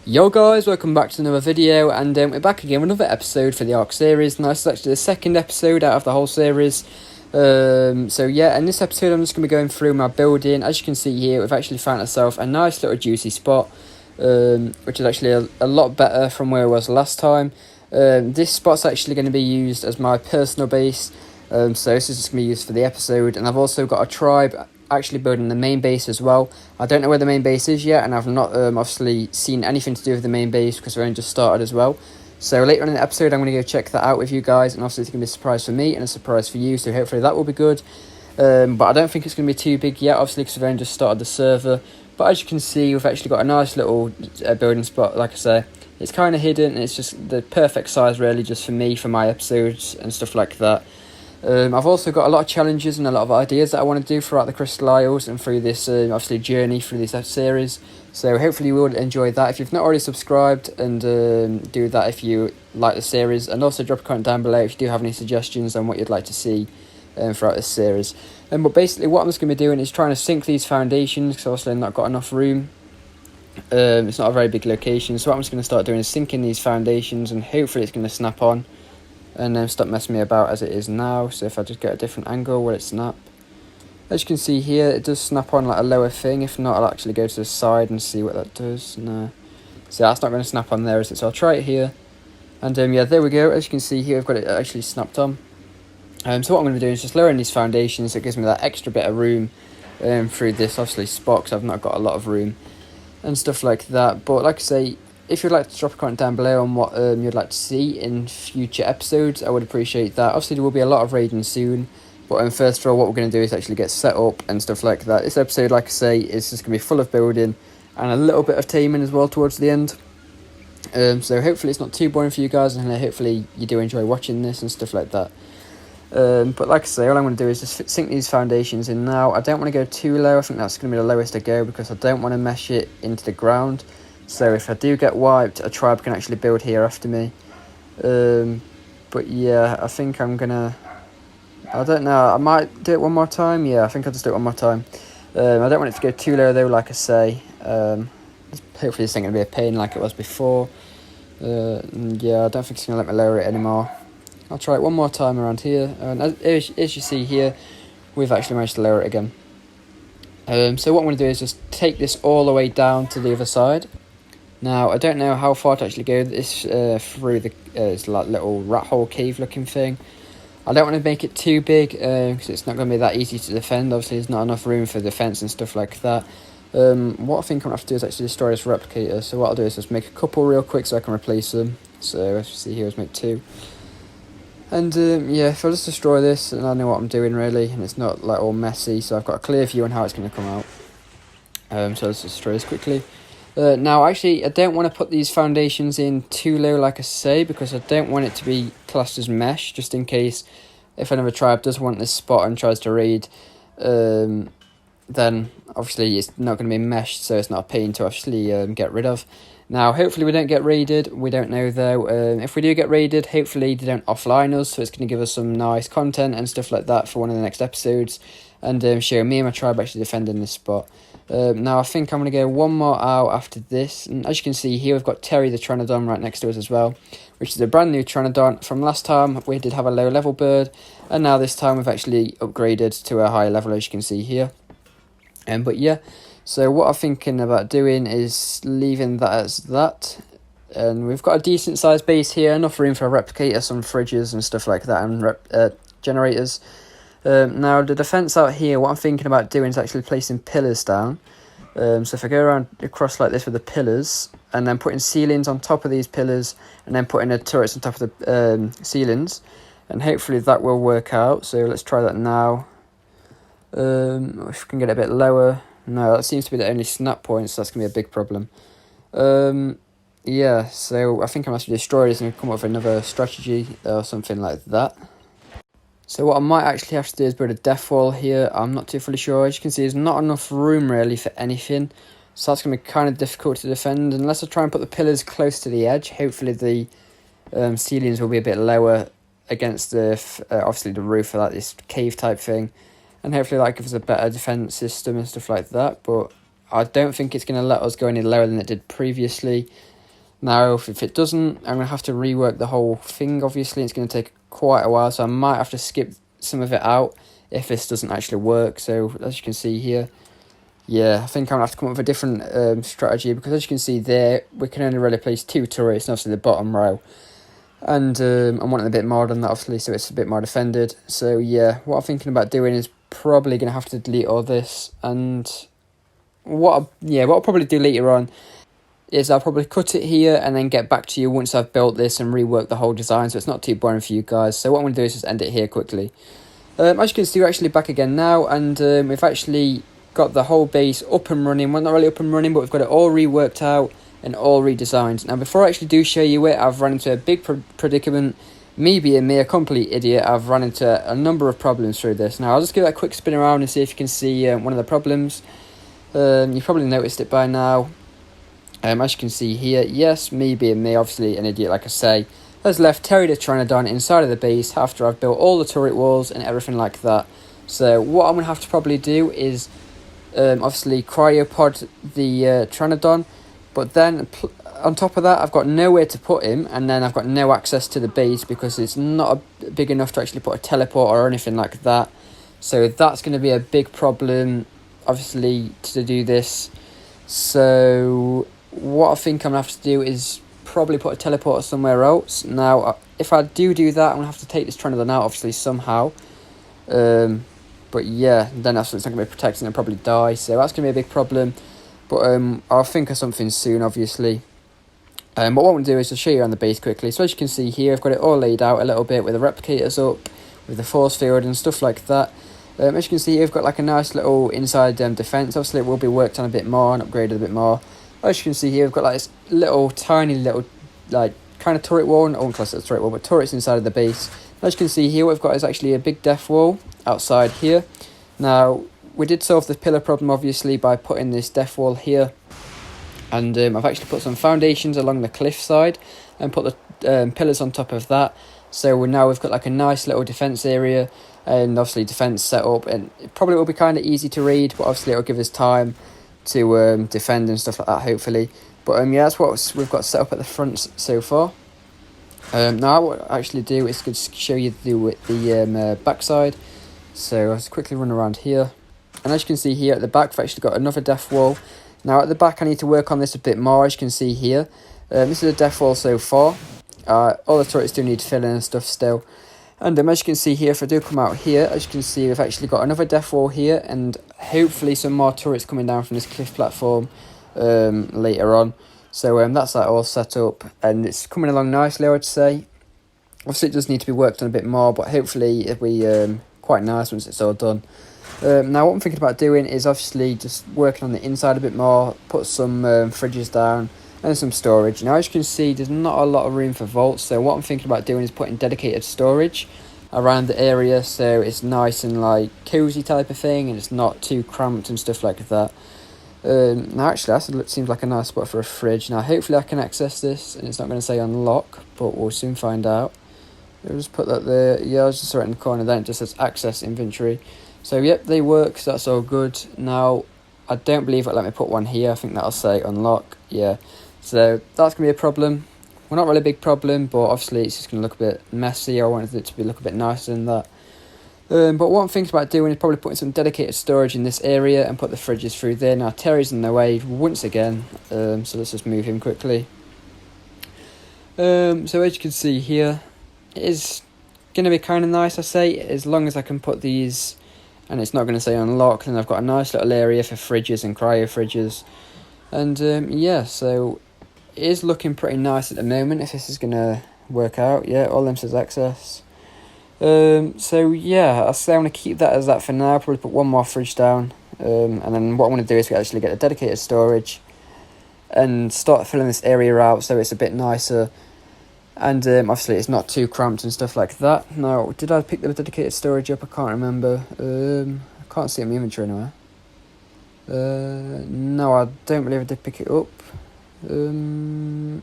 Yo guys, welcome back to another video, and we're back again with another episode for the ARK series. Now this is actually the second episode out of the whole series. So yeah, in this episode I'm just going to be going through my building. As you can see here, we've actually found ourselves a nice little juicy spot, which is actually a lot better from where it was last time. This spot's actually going to be used as my personal base, so this is just going to be used for the episode, and I've also got a tribe actually building the main base as well. I don't know where the main base is yet, and I've not obviously seen anything to do with the main base because we've only just started as well. So later on in the episode I'm going to go check that out with you guys, and obviously it's going to be a surprise for me and a surprise for you, so hopefully that will be good. But I don't think it's going to be too big yet, obviously, because we've only just started the server. But as you can see, we've actually got a nice little building spot. Like I say, it's kind of hidden, and it's just the perfect size really just for me, for my episodes and stuff like that. I've also got a lot of challenges and a lot of ideas that I want to do throughout the Crystal Isles and through this obviously journey through this series. So hopefully you will enjoy that. If you've not already subscribed, and do that if you like the series, and also drop a comment down below if you do have any suggestions on what you'd like to see throughout this series. But basically what I'm just going to be doing is trying to sink these foundations, because obviously I've not got enough room. It's not a very big location, so what I'm just going to start doing is sinking these foundations, and hopefully it's going to snap on and then stop messing me about as it is now. So if I just get a different angle, will it snap? As you can see here, it does snap on like a lower thing. If not, I'll actually go to the side and see what that does. No, so that's not going to snap on there, is it? So I'll try it here, and yeah, there we go. As you can see here, I've got it actually snapped on. So what I'm going to do is just lowering these foundations, so it gives me that extra bit of room through this obviously spot, because I've not got a lot of room and stuff like that. But like I say, if you'd like to drop a comment down below on what you'd like to see in future episodes, I would appreciate that. Obviously there will be a lot of raiding soon, but first of all what we're going to do is actually get set up and stuff like that. This episode, like I say, is just going to be full of building and a little bit of taming as well towards the end. So hopefully it's not too boring for you guys, and hopefully you do enjoy watching this and stuff like that. But like I say, all I'm going to do is just sink these foundations in now. I don't want to go too low. I think that's going to be the lowest I go, because I don't want to mesh it into the ground. So if I do get wiped, a tribe can actually build here after me. But yeah, I think I'm gonna, I don't know, I might do it one more time. Yeah, I think I'll just do it one more time. I don't want it to go too low though, like I say. Hopefully this ain't gonna be a pain like it was before. Yeah, I don't think it's gonna let me lower it anymore. I'll try it one more time around here, and as you see here, we've actually managed to lower it again. So what I'm going to do is just take this all the way down to the other side. Now, I don't know how far to actually go this through the it's like little rat hole cave looking thing. I don't want to make it too big, because it's not going to be that easy to defend. Obviously, there's not enough room for defense and stuff like that. What I think I'm going to have to do is actually destroy this replicator. So what I'll do is just make a couple real quick so I can replace them. So as you see here, let's make 2. And yeah, if I just destroy this, and I know what I'm doing really, and it's not like all messy, so I've got a clear view on how it's going to come out. So let's destroy this quickly. Now actually I don't want to put these foundations in too low, like I say, because I don't want it to be classed as mesh, just in case if another tribe does want this spot and tries to raid, then obviously it's not going to be meshed, so it's not a pain to actually get rid of. Now hopefully we don't get raided, we don't know though. If we do get raided, hopefully they don't offline us, so it's going to give us some nice content and stuff like that for one of the next episodes, and show me and my tribe actually defending this spot. Now I think I'm going to go one more out after this, and as you can see here, we've got Terry the Pteranodon right next to us as well, which is a brand new Pteranodon. From last time we did have a low level bird, and now this time we've actually upgraded to a higher level, as you can see here. But yeah, so what I'm thinking about doing is leaving that as that, and we've got a decent sized base here, enough room for a replicator, some fridges and stuff like that, and generators. Now the defense out here, what I'm thinking about doing is actually placing pillars down. So if I go around across like this with the pillars, and then putting ceilings on top of these pillars, and then putting the turrets on top of the ceilings, and hopefully that will work out. So let's try that now. If we can get it a bit lower. No, that seems to be the only snap point, so that's going to be a big problem. Yeah, so I think I'm going to have to destroy this and come up with another strategy or something like that. So what I might actually have to do is build a death wall here. I'm not too fully sure. As you can see, there's not enough room really for anything, so that's going to be kind of difficult to defend unless I try and put the pillars close to the edge. Hopefully the ceilings will be a bit lower against the obviously the roof of like this cave type thing, and hopefully that gives us a better defense system and stuff like that. But I don't think it's going to let us go any lower than it did previously. Now, if it doesn't, I'm going to have to rework the whole thing, obviously. It's going to take quite a while, so I might have to skip some of it out if this doesn't actually work. So, as you can see here, yeah, I think I'm going to have to come up with a different strategy, because as you can see there, we can only really place 2 turrets, and obviously the bottom row. And I'm wanting a bit more than that, obviously, so it's a bit more defended. So, yeah, what I'm thinking about doing is probably going to have to delete all this. And what I'll probably do later on is I'll probably cut it here and then get back to you once I've built this and reworked the whole design, so it's not too boring for you guys. So what I'm going to do is just end it here quickly. As you can see, we're actually back again now, and we've actually got the whole base up and running. Well, not really up and running, but we've got it all reworked out and all redesigned. Now, before I actually do show you it, I've run into a big predicament. Me being me, a complete idiot, I've run into a number of problems through this. Now, I'll just give it a quick spin around and see if you can see one of the problems. You've probably noticed it by now. As you can see here, yes, me being me, obviously an idiot like I say, has left Terry the Pteranodon inside of the base after I've built all the turret walls and everything like that. So what I'm going to have to probably do is obviously cryopod the Pteranodon, but then on top of that I've got nowhere to put him, and then I've got no access to the base because it's not big enough to actually put a teleport or anything like that. So that's going to be a big problem, obviously, to do this. So what I think I'm going to have to do is probably put a teleporter somewhere else. Now, if I do that, I'm going to have to take this Pteranodon out, obviously, somehow. But yeah, then it's not going to be protected and I'll probably die. So that's going to be a big problem. But I'll think of something soon, obviously. But what I'm going to do is just show you around the base quickly. So as you can see here, I've got it all laid out a little bit with the replicators up, with the force field and stuff like that. As you can see, I've got like a nice little inside defense. Obviously, it will be worked on a bit more and upgraded a bit more. As you can see here, I've got like this tiny little, like, kind of turret wall. I won't class it as a turret wall, but turrets inside of the base. As you can see here, what we've got is actually a big death wall outside here. Now, we did solve the pillar problem, obviously, by putting this death wall here. And I've actually put some foundations along the cliff side and put the pillars on top of that. So now we've got like a nice little defense area and obviously defense set up. And it probably will be kind of easy to read, but obviously it'll give us time to defend and stuff like that, hopefully. But yeah, that's what we've got set up at the front so far. Now what I'll actually do is just show you the backside. So I'll just quickly run around here. And as you can see here at the back, we've actually got another death wall. Now at the back, I need to work on this a bit more, as you can see here. This is a death wall so far. All the turrets do need filling and stuff still. And as you can see here, if I do come out here, as you can see, we've actually got another death wall here, and hopefully some more turrets coming down from this cliff platform later on. So that's that all set up, and it's coming along nicely, I would say. Obviously, it does need to be worked on a bit more, but hopefully it'll be quite nice once it's all done. Now, what I'm thinking about doing is obviously just working on the inside a bit more, put some fridges down, and some storage. Now, as you can see, there's not a lot of room for vaults, so what I'm thinking about doing is putting dedicated storage around the area, so it's nice and like cozy type of thing, and it's not too cramped and stuff like that. Now, actually, that seems like a nice spot for a fridge. Now, hopefully I can access this, and it's not going to say unlock, but we'll soon find out. I'll just put that there. Yeah, I was just right in the corner then, it just says access inventory. So, yep, they work, so that's all good. Now, I don't believe it'll let me put one here. I think that'll say unlock, yeah. So that's going to be a problem. Well, not really a big problem, but obviously it's just going to look a bit messy. I wanted it to look a bit nicer than that. But what I'm thinking about doing is probably putting some dedicated storage in this area and put the fridges through there. Now, Terry's in the way once again, so let's just move him quickly. So as you can see here, it is going to be kind of nice, I say, as long as I can put these, and it's not going to say unlock, and I've got a nice little area for fridges and cryo fridges. And yeah, so it is looking pretty nice at the moment, if this is going to work out. Yeah, all them says access. So yeah, I'll say I'm going to keep that as that for now. Probably put one more fridge down, and then what I'm going to do is actually get a dedicated storage and start filling this area out so it's a bit nicer, and obviously it's not too cramped and stuff like that. Now, did I pick the dedicated storage up? I can't remember. I can't see it in my inventory anywhere. No, I don't believe I did pick it up. I'm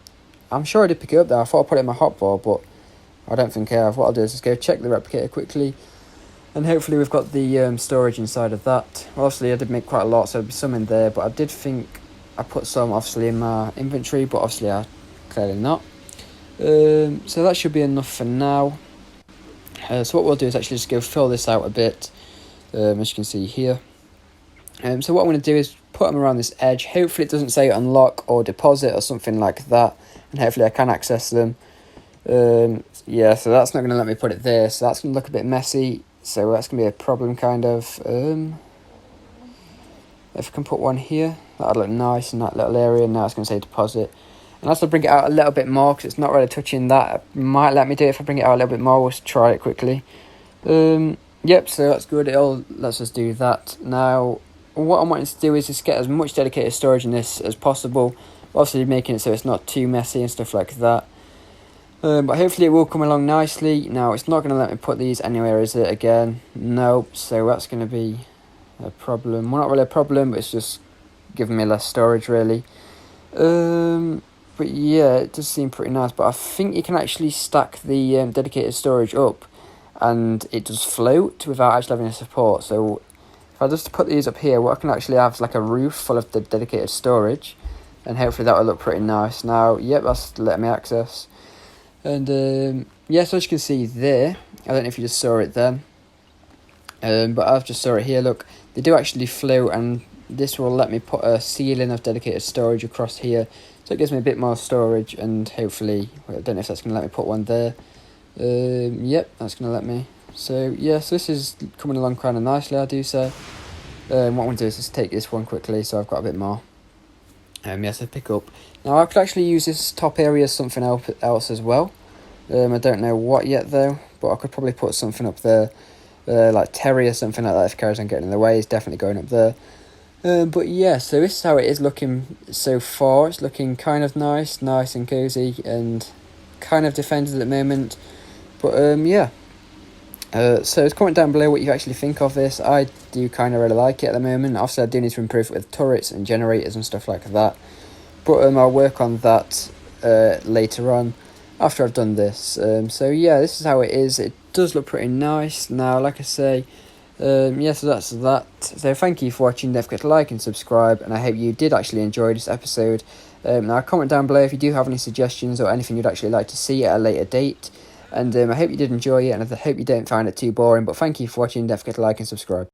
sure I did pick it up though. I thought I put it in my hotbar, but I don't think I have. What I'll do is just go check the replicator quickly, and hopefully we've got the storage inside of that. Well, obviously I did make quite a lot, so there'll be some in there, but I did think I put some obviously in my inventory, but obviously I clearly not. So that should be enough for now. So what we'll do is actually just go fill this out a bit, as you can see here. So what I'm going to do is put them around this edge. Hopefully it doesn't say unlock or deposit or something like that, and hopefully I can access them. Yeah, so that's not going to let me put it there, so that's going to look a bit messy, so that's going to be a problem kind of. If I can put one here, that'll look nice in that little area. Now it's going to say deposit. And as I bring it out a little bit more, because it's not really touching that, it might let me do it if I bring it out a little bit more. We'll try it quickly. Yep, so that's good. Let's just do that. Now, what I'm wanting to do is just get as much dedicated storage in this as possible. Obviously making it so it's not too messy and stuff like that. But hopefully it will come along nicely. Now, it's not going to let me put these anywhere, is it, again? Nope, so that's going to be a problem. Well, not really a problem, but it's just giving me less storage, really. But yeah, it does seem pretty nice. But I think you can actually stack the dedicated storage up, and it does float without actually having a support. So if I just put these up here, what I can actually have is like a roof full of the dedicated storage, and hopefully that will look pretty nice. Now, yep, that's letting me access. And yeah, so as you can see there, I don't know if you just saw it then, but I've just saw it here. Look, they do actually float, and this will let me put a ceiling of dedicated storage across here, so it gives me a bit more storage, and hopefully, I don't know if that's going to let me put one there. Yep, that's going to let me. So yeah, so this is coming along kind of nicely, I do say. What I'm going to do is just take this one quickly, so I've got a bit more. Yes, I pick up. Now I could actually use this top area as something else as well. I don't know what yet though, but I could probably put something up there, like Terry or something like that. If it carries on getting in the way, it's definitely going up there. But yeah, so this is how it is looking so far. It's looking kind of nice and cozy, and kind of defended at the moment. But yeah. So comment down below what you actually think of this. I do kind of really like it at the moment. Obviously I do need to improve it with turrets and generators and stuff like that, but I'll work on that later on after I've done this. So yeah, this is how it is. It does look pretty nice. Now, like I say, yeah, so that's that. So thank you for watching. Don't forget to like and subscribe, and I hope you did actually enjoy this episode. Now comment down below if you do have any suggestions or anything you'd actually like to see at a later date. And I hope you did enjoy it, and I hope you don't find it too boring. But thank you for watching. Don't forget to like and subscribe.